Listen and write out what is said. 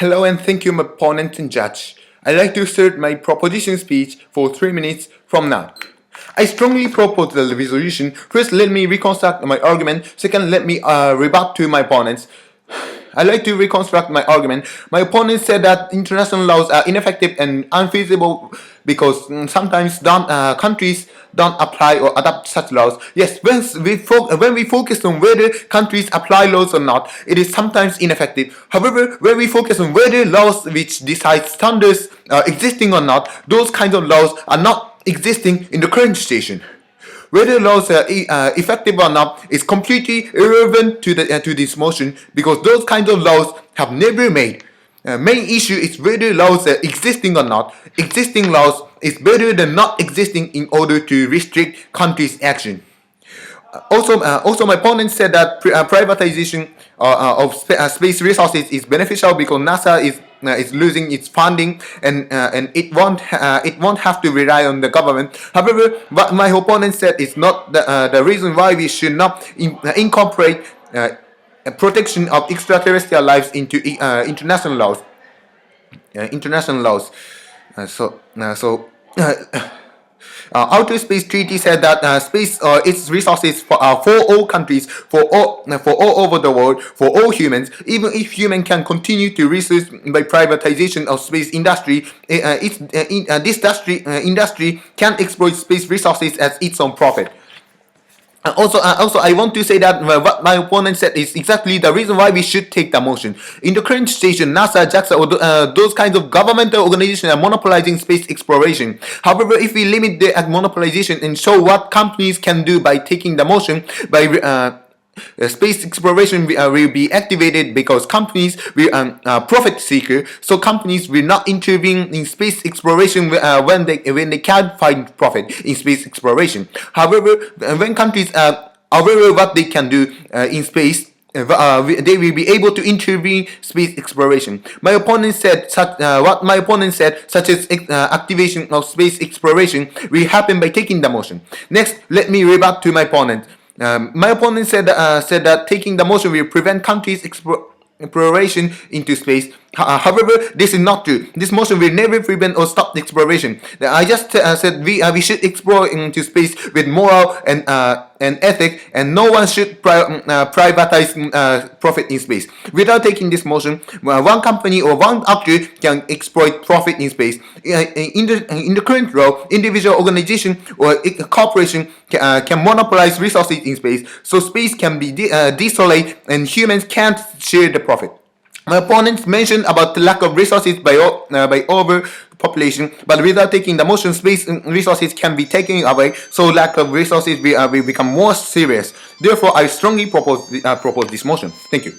Hello and thank you, my opponent and judge. I'd like to start my proposition speech for 3 minutes from now. I strongly propose the resolution. First, let me reconstruct my argument. Second, let me rebut to my opponents. I'd like to reconstruct my argument. My opponent said that international laws are ineffective and unfeasible because sometimes countries don't apply or adopt such laws. Yes, when we focus on whether countries apply laws or not, it is sometimes ineffective. However, when we focus on whether laws which decide standards are existing or not, those kinds of laws are not existing in the current situation. Whether laws are effective or not is completely irrelevant to this motion because those kinds of laws have never made. Main issue is whether laws are existing or not. Existing laws is better than not existing in order to restrict countries' action. Also, my opponent said that privatization of space resources is beneficial because NASA is losing its funding and it won't have to rely on the government. However, what my opponent said is not the reason why we should not incorporate protection of extraterrestrial lives into international laws. Outer Space Treaty said that space its resources for all countries, for all over the world, for all humans. Even if humans can continue to research by privatization of space industry, this industry can exploit space resources as its own profit. Also, I want to say that what my opponent said is exactly the reason why we should take the motion. In the current situation, NASA, JAXA, or those kinds of governmental organizations are monopolizing space exploration. However, if we limit the monopolization and show what companies can do by taking the motion, by space exploration will be activated because companies will profit seeker. So companies will not intervene in space exploration when they can't find profit in space exploration. However, when countries are aware of what they can do in space, they will be able to intervene space exploration. My opponent said what my opponent said, such as activation of space exploration, will happen by taking the motion. Next, let me rebut to my opponent. My opponent said that taking the motion will prevent countries' exploration into space. However, this is not true. This motion will never prevent or stop the exploration. I just said we should explore into space with moral and ethic, and no one should privatize profit in space. Without taking this motion, one company or one actor can exploit profit in space. In the current law, individual organization or corporation can monopolize resources in space, so space can be desolate and humans can't share the profit. My opponents mentioned about the lack of resources by overpopulation, but without taking the motion, space resources can be taken away, so lack of resources will become more serious. Therefore, I strongly propose this motion. Thank you.